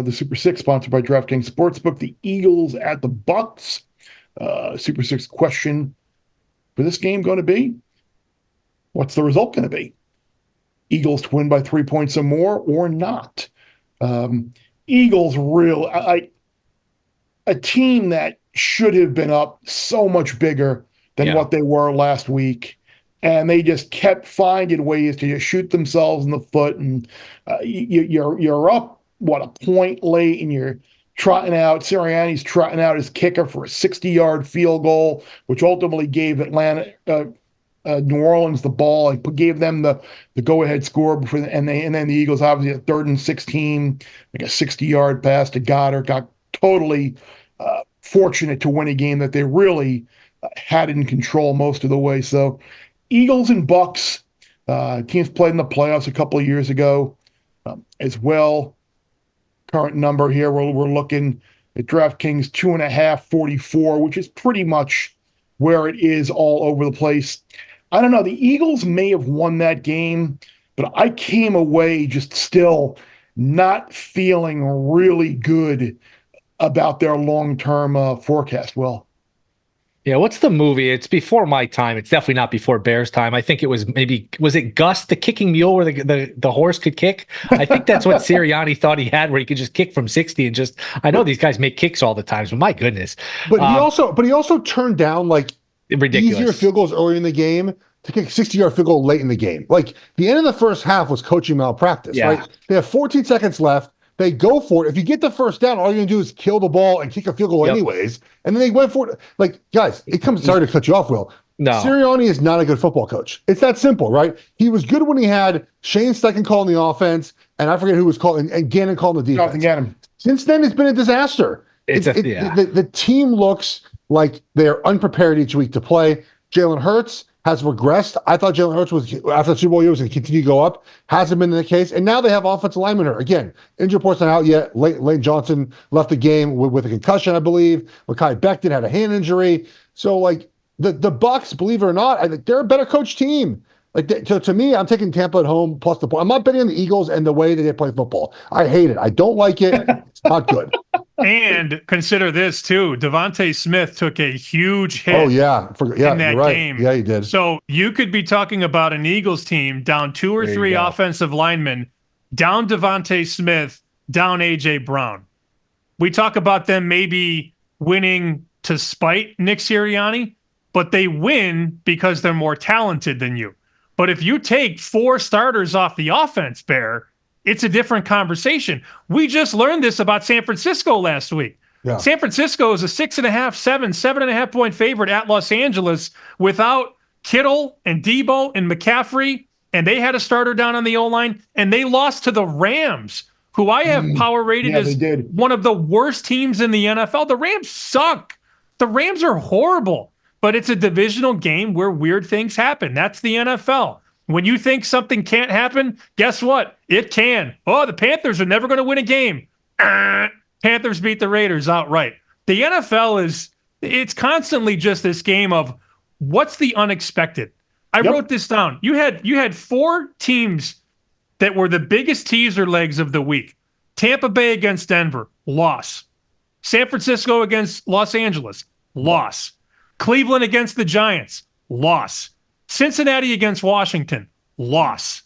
the Super Six, sponsored by DraftKings Sportsbook. The Eagles at the Bucs. Super Six question for this game going to be, what's the result going to be? Eagles to win by 3 points or more or not? Eagles a team that should have been up so much bigger than what they were last week. And they just kept finding ways to just shoot themselves in the foot. And you're up, a point late, and you're trotting out. Sirianni's trotting out his kicker for a 60-yard field goal, which ultimately gave New Orleans the ball. Gave them the go-ahead score and then the Eagles obviously at 3rd and 16, like a 60-yard pass to Goddard, got totally fortunate to win a game that they really had in control most of the way. So Eagles and Bucs, teams played in the playoffs a couple of years ago as well. Current number here, we're looking at DraftKings 2.5, 44, which is pretty much where it is all over the place. I don't know. The Eagles may have won that game, but I came away just still not feeling really good about their long-term forecast, Will. Yeah, what's the movie? It's before my time. It's definitely not before Bears' time. I think it was was it Gus, the kicking mule where the horse could kick? I think that's what Sirianni thought he had, where he could just kick from 60 and just, I know these guys make kicks all the time, but my goodness. But he also turned down like ridiculous easier field goals early in the game to kick a 60-yard field goal late in the game. Like the end of the first half was coaching malpractice, right? They have 14 seconds left. They go for it. If you get the first down, all you're going to do is kill the ball and kick a field goal anyways. And then they went for it. Like, guys, sorry to cut you off, Will. No. Sirianni is not a good football coach. It's that simple, right? He was good when he had Shane Steichen calling the offense, and I forget who was calling, and Gannon calling the defense. Gannon. Since then, it's been a disaster. The team looks like they're unprepared each week to play. Jalen Hurts has regressed. I thought Jalen Hurts was, after the Super Bowl year, was going to continue to go up. Hasn't been the case. And now they have offensive linemen hurt. Again, injury report's not out yet. Lane Johnson left the game with a concussion, I believe. Mekhi Becton had a hand injury. So, like, the Bucs, believe it or not, they're a better coach team. Like, to me, I'm taking Tampa at home plus the point. I'm not betting on the Eagles and the way that they play football. I hate it. I don't like it. It's not good. And consider this, too. Devontae Smith took a huge hit in that game. Yeah, he did. So you could be talking about an Eagles team down 2 or 3 offensive linemen, down Devontae Smith, down A.J. Brown. We talk about them maybe winning to spite Nick Sirianni, but they win because they're more talented than you. But if you take 4 starters off the offense, Bear, it's a different conversation. We just learned this about San Francisco last week. Yeah. San Francisco is a 6.5, 7.5 point favorite at Los Angeles without Kittle and Debo and McCaffrey, and they had a starter down on the O-line, and they lost to the Rams, who I have power rated as one of the worst teams in the NFL. The Rams suck. The Rams are horrible, but it's a divisional game where weird things happen. That's the NFL. When you think something can't happen, guess what? It can. Oh, the Panthers are never going to win a game. Panthers beat the Raiders outright. The NFL it's constantly just this game of what's the unexpected. I wrote this down. You had 4 teams that were the biggest teaser legs of the week. Tampa Bay against Denver, loss. San Francisco against Los Angeles, loss. Cleveland against the Giants, loss. Cincinnati against Washington, loss.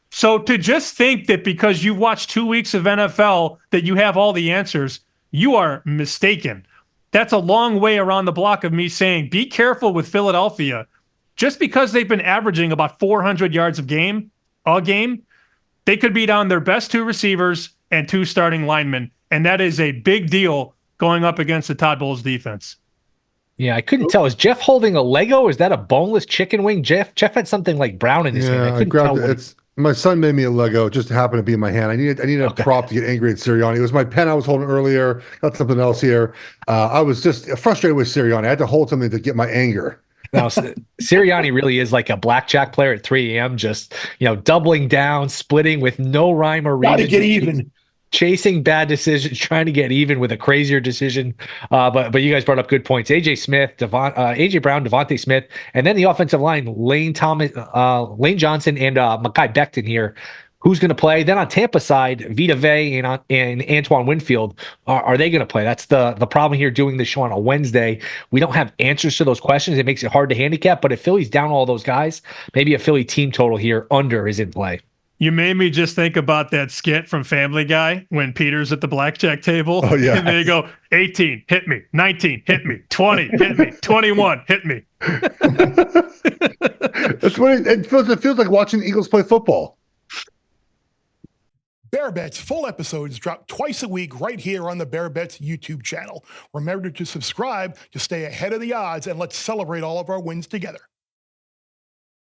So to just think that because you've watched 2 weeks of NFL that you have all the answers, you are mistaken. That's a long way around the block of me saying, be careful with Philadelphia. Just because they've been averaging about 400 yards a game, they could be down their best 2 receivers and 2 starting linemen. And that is a big deal going up against the Todd Bowles defense. Yeah, I couldn't tell. Is Geoff holding a Lego? Or is that a boneless chicken wing? Jeff had something like brown in his hand. I couldn't tell. My son made me a Lego. It just happened to be in my hand. I needed a prop to get angry at Sirianni. It was my pen I was holding earlier. Got something else here. I was just frustrated with Sirianni. I had to hold something to get my anger. Now, Sirianni really is like a blackjack player at 3 a.m. Just doubling down, splitting with no rhyme or reason. Got to get even. Chasing bad decisions, trying to get even with a crazier decision. But you guys brought up good points. A.J. Brown, Devontae Smith, and then the offensive line, Lane Johnson and Mekhi Becton here, who's going to play. Then on Tampa side, Vita Vea and Antoine Winfield, are they going to play? That's the problem here doing the show on a Wednesday. We don't have answers to those questions. It makes it hard to handicap. But if Philly's down all those guys, maybe a Philly team total here under is in play. You made me just think about that skit from Family Guy when Peter's at the blackjack table. Oh, yeah. And they go, 18, hit me. 19, hit me. 20, hit me. 21, hit me. That's what it feels like watching the Eagles play football. Bear Bets full episodes drop twice a week right here on the Bear Bets YouTube channel. Remember to subscribe to stay ahead of the odds, and let's celebrate all of our wins together.